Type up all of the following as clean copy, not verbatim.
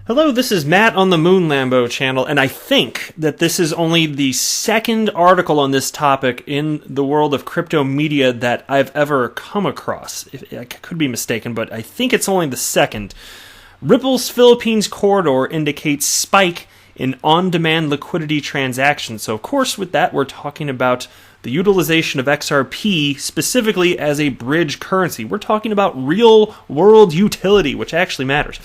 Hello, this is Matt on the Moon Lambo channel, and I think that this is only the second article on this topic in the world of crypto media that I've ever come across. I could be mistaken, but I think it's only the second. Ripple's Philippines corridor indicates spike in on-demand liquidity transactions. So, of course, with that, we're talking about the utilization of XRP specifically as a bridge currency. We're talking about real-world utility, which actually matters.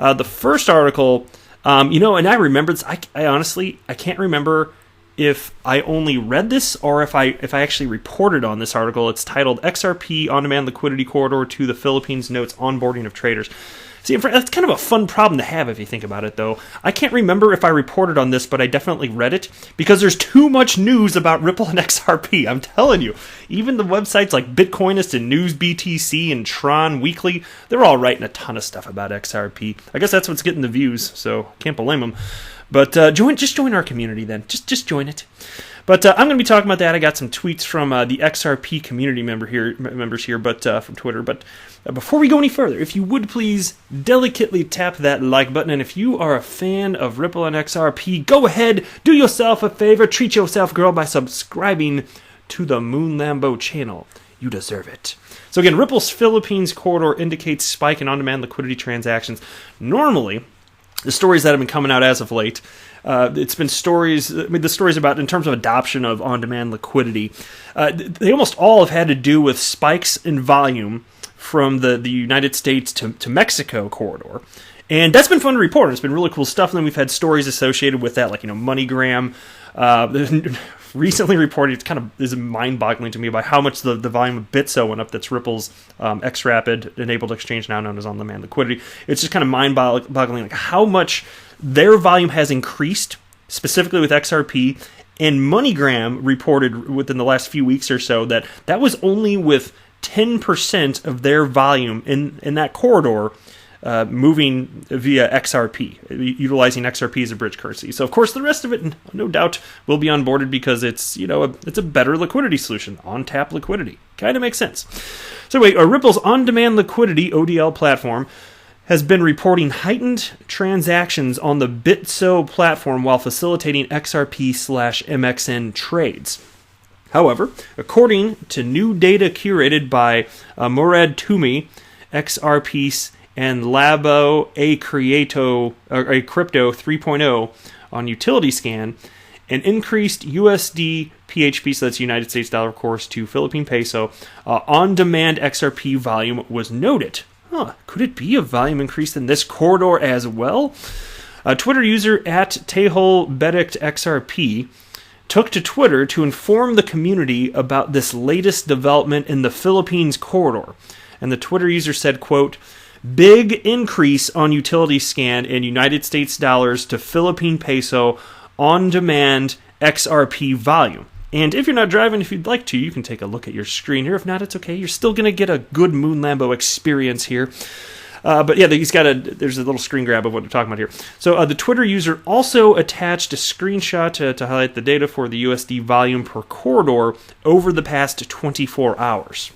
The first article, and I remember this. I honestly can't remember if I only read this or if I actually reported on this article. It's titled "XRP On-Demand Liquidity Corridor to the Philippines Notes Onboarding of Traders." See, that's kind of a fun problem to have if you think about it, though. I can't remember if I reported on this, but I definitely read it because there's too much news about Ripple and XRP. I'm telling you, even the websites like Bitcoinist and News BTC and Tron Weekly, they're all writing a ton of stuff about XRP. I guess that's what's getting the views, so can't blame them. But just join our community then. Just join it. But I'm going to be talking about that. I got some tweets from the XRP community members here, but from Twitter. But before we go any further, if you would please delicately tap that like button, and if you are a fan of Ripple and XRP, go ahead, do yourself a favor, treat yourself, girl, by subscribing to the Moon Lambo channel. You deserve it. So again, Ripple's Philippines corridor indicates spike in on-demand liquidity transactions. Normally, the stories that have been coming out as of late, it's been stories, the stories about, in terms of adoption of on-demand liquidity, they almost all have had to do with spikes in volume from the United States to Mexico corridor. And that's been fun to report. It's been really cool stuff. And then we've had stories associated with that, like, MoneyGram, recently reported. It kind of is mind-boggling to me by how much the volume of Bitso went up. That's Ripple's XRapid enabled exchange, now known as on-demand liquidity. It's just kind of mind-boggling, like how much their volume has increased, specifically with XRP. And MoneyGram reported within the last few weeks or so that was only with 10% of their volume in that corridor moving via XRP, utilizing XRP as a bridge currency. So, of course, the rest of it, no doubt, will be onboarded because it's a better liquidity solution, on-tap liquidity. Kind of makes sense. So, anyway, Ripple's on-demand liquidity ODL platform has been reporting heightened transactions on the Bitso platform while facilitating XRP/MXN trades. However, according to new data curated by Murad Toumi, XRP and Labo a Crypto 3.0 on UtilityScan, an increased USD PHP, so that's United States dollar, of course, to Philippine peso, on-demand XRP volume was noted. Could it be a volume increase in this corridor as well? A Twitter user at TejoBedictXRP took to Twitter to inform the community about this latest development in the Philippines corridor. And the Twitter user said, quote, "Big increase on UtilityScan in United States dollars to Philippine peso on-demand XRP volume." And if you're not driving, if you'd like to, you can take a look at your screen here. If not, it's okay. You're still going to get a good Moon Lambo experience here. But yeah, there's a little screen grab of what we're talking about here. So the Twitter user also attached a screenshot to highlight the data for the USD volume per corridor over the past 24 hours.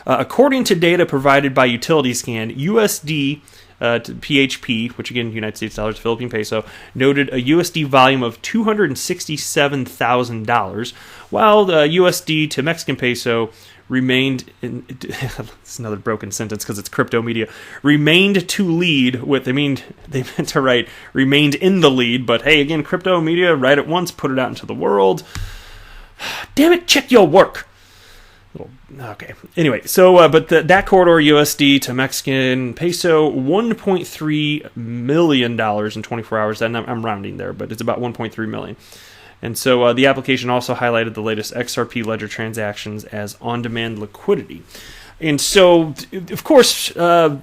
According to data provided by UtilityScan, USD to PHP, which again, United States dollars, Philippine peso, noted a USD volume of $267,000, while the USD to Mexican peso remained in, it's another broken sentence because it's crypto media, remained to lead with, they meant to write remained in the lead, but hey, again, crypto media, write it once, put it out into the world. Damn it, check your work. Okay. Anyway, so but that corridor, USD to Mexican peso, $1.3 million in 24 hours. And I'm rounding there, but it's about 1.3 million. And so the application also highlighted the latest XRP ledger transactions as on-demand liquidity. And so, of course, look,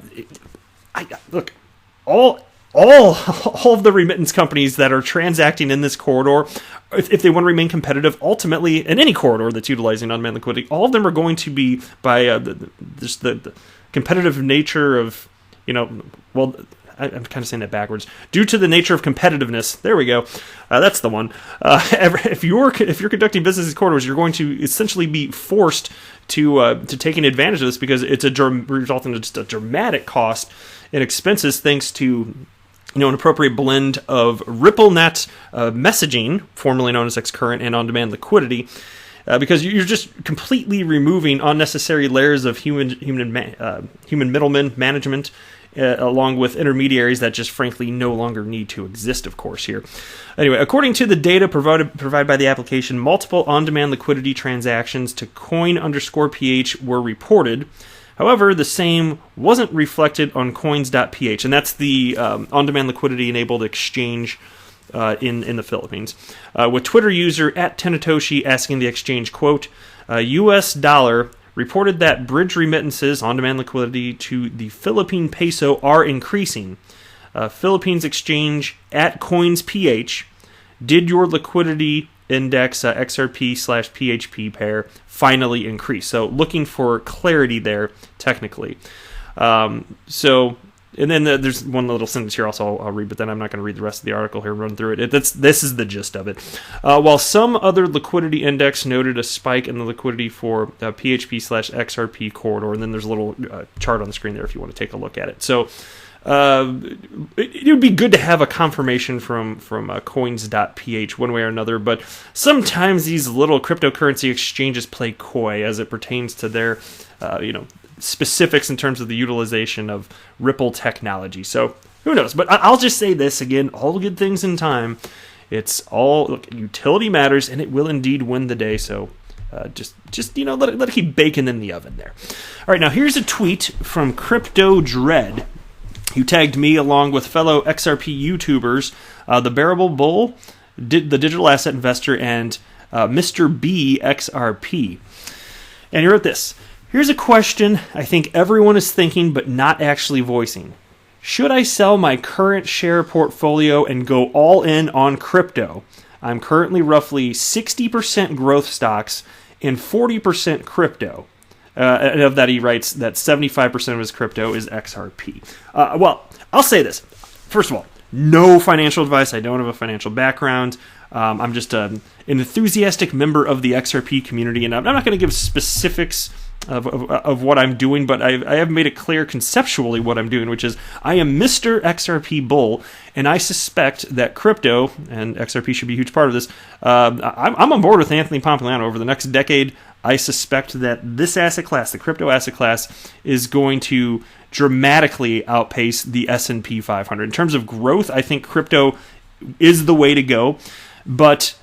all of the remittance companies that are transacting in this corridor, if they want to remain competitive, ultimately, in any corridor that's utilizing on-demand liquidity, all of them are going to be by the competitive nature of, I'm kind of saying that backwards. Due to the nature of competitiveness, there we go. That's the one. If you're conducting business in corridors, you're going to essentially be forced to taking advantage of this because it's resulting in just a dramatic cost and expenses thanks to an appropriate blend of RippleNet messaging, formerly known as Xcurrent, and on-demand liquidity, because you're just completely removing unnecessary layers of human middleman management, along with intermediaries that just frankly no longer need to exist, of course, here. Anyway, according to the data provided by the application, multiple on-demand liquidity transactions to coin_ph were reported. However, the same wasn't reflected on coins.ph, and that's the on-demand liquidity-enabled exchange in the Philippines. With Twitter user @Tenatoshi asking the exchange, quote, US dollar reported that bridge remittances, on-demand liquidity, to the Philippine peso are increasing. Philippines exchange @CoinsPH, did your liquidity index XRP/PHP pair finally increase? So looking for clarity there, technically. And then there's one little sentence here also I'll read, but then I'm not going to read the rest of the article here and run through it. This is the gist of it. While some other liquidity index noted a spike in the liquidity for PHP/XRP corridor, and then there's a little chart on the screen there if you want to take a look at it. So it would be good to have a confirmation from coins.ph one way or another, but sometimes these little cryptocurrency exchanges play coy as it pertains to their specifics in terms of the utilization of Ripple technology. So who knows? But I'll just say this again: all good things in time. It's all utility matters, and it will indeed win the day. So just let it keep baking in the oven there. All right, now here's a tweet from Crypto Dread, who tagged me along with fellow XRP YouTubers, the Bearable Bull, the digital asset investor, and Mr. B XRP. And he wrote this. Here's a question I think everyone is thinking but not actually voicing. Should I sell my current share portfolio and go all in on crypto? I'm currently roughly 60% growth stocks and 40% crypto. And of that, he writes that 75% of his crypto is XRP. Well, I'll say this. First of all, no financial advice. I don't have a financial background. I'm just an enthusiastic member of the XRP community, and I'm not going to give specifics of what I'm doing, but I have made it clear conceptually what I'm doing, which is I am Mr. XRP Bull, and I suspect that crypto, and XRP should be a huge part of this, I'm on board with Anthony Pompliano over the next decade. I suspect that this asset class, the crypto asset class, is going to dramatically outpace the S&P 500. In terms of growth, I think crypto is the way to go, but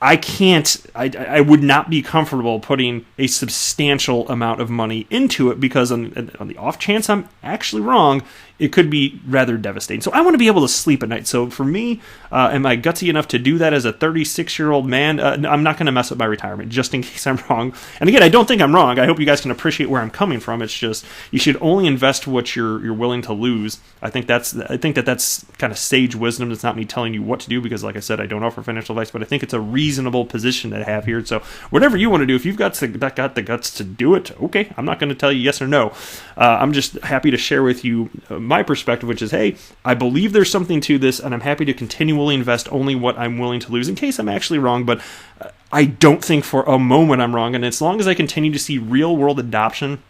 I would not be comfortable putting a substantial amount of money into it, because on the off chance I'm actually wrong, it could be rather devastating. So I want to be able to sleep at night. So for me, am I gutsy enough to do that as a 36-year-old man? I'm not going to mess up my retirement just in case I'm wrong. And again, I don't think I'm wrong. I hope you guys can appreciate where I'm coming from. It's just you should only invest what you're willing to lose. I think that's kind of sage wisdom. It's not me telling you what to do, because like I said, I don't offer financial advice, but I think it's a reasonable position to have here. So whatever you want to do, if you've got the guts to do it, okay. I'm not going to tell you yes or no. I'm just happy to share with you my perspective, which is, hey, I believe there's something to this, and I'm happy to continually invest only what I'm willing to lose in case I'm actually wrong, but I don't think for a moment I'm wrong, and as long as I continue to see real-world adoption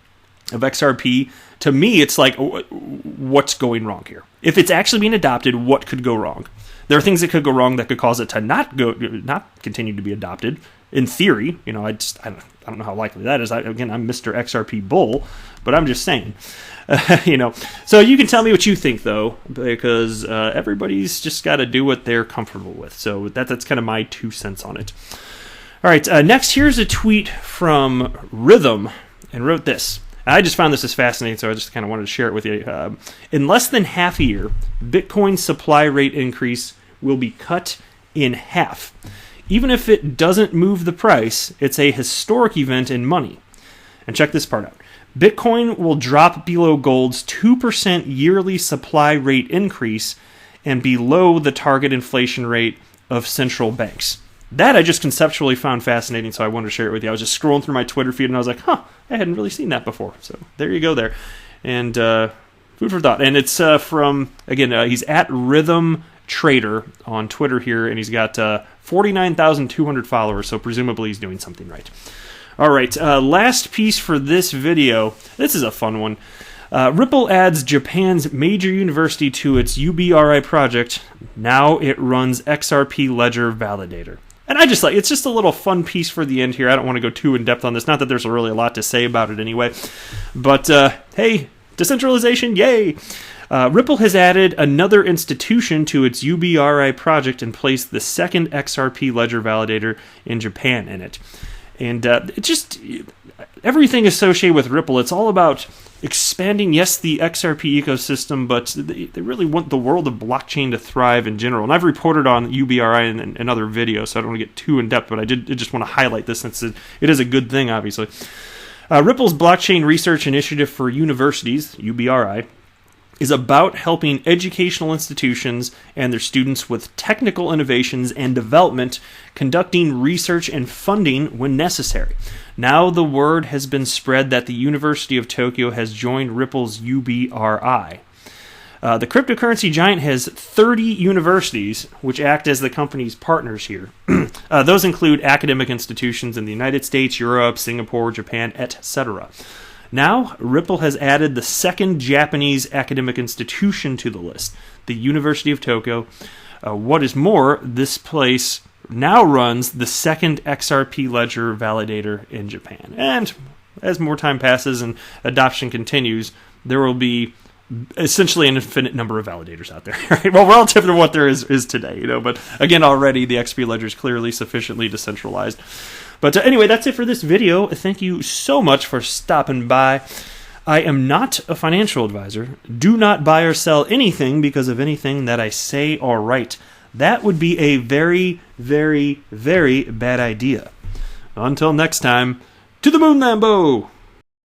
of XRP, to me, it's like, what's going wrong here? If it's actually being adopted, what could go wrong? There are things that could go wrong that could cause it to not continue to be adopted. In theory, I don't know how likely that is. I'm Mr. XRP Bull, but I'm just saying, So you can tell me what you think, though, because everybody's just got to do what they're comfortable with. So that's kind of my 2 cents on it. All right, next here's a tweet from Rhythm, and wrote this. I just found this as fascinating, so I just kind of wanted to share it with you. In less than half a year, Bitcoin's supply rate increase will be cut in half. Even if it doesn't move the price, it's a historic event in money. And check this part out. Bitcoin will drop below gold's 2% yearly supply rate increase and below the target inflation rate of central banks. That I just conceptually found fascinating, so I wanted to share it with you. I was just scrolling through my Twitter feed, and I was like, I hadn't really seen that before. So there you go there. And food for thought. And it's from, again, he's at Rhythm Trader on Twitter here, and he's got 49,200 followers, so presumably he's doing something right. All right, last piece for this video. This is a fun one. Ripple adds Japan's major university to its UBRI project. Now it runs XRP Ledger Validator. And I just like, it's just a little fun piece for the end here. I don't want to go too in-depth on this. Not that there's really a lot to say about it anyway. But, hey, decentralization, yay! Ripple has added another institution to its UBRI project and placed the second XRP Ledger Validator in Japan in it. And it just, everything associated with Ripple, it's all about expanding, yes, the XRP ecosystem, but they really want the world of blockchain to thrive in general. And I've reported on UBRI in other videos, so I don't want to get too in-depth, but I just want to highlight this since it is a good thing, obviously. Ripple's Blockchain Research Initiative for Universities, UBRI, is about helping educational institutions and their students with technical innovations and development, conducting research and funding when necessary. Now the word has been spread that the University of Tokyo has joined Ripple's UBRI. The cryptocurrency giant has 30 universities, which act as the company's partners here. Those include academic institutions in the United States, Europe, Singapore, Japan, etc. Now, Ripple has added the second Japanese academic institution to the list, the University of Tokyo. What is more, this place now runs the second XRP Ledger Validator in Japan. And as more time passes and adoption continues, there will be essentially an infinite number of validators out there. Right? Well, relative to what there is today, But again, already the XP Ledger is clearly sufficiently decentralized. But anyway, that's it for this video. Thank you so much for stopping by. I am not a financial advisor. Do not buy or sell anything because of anything that I say or write. That would be a very, very, very bad idea. Until next time, to the moon, Lambo!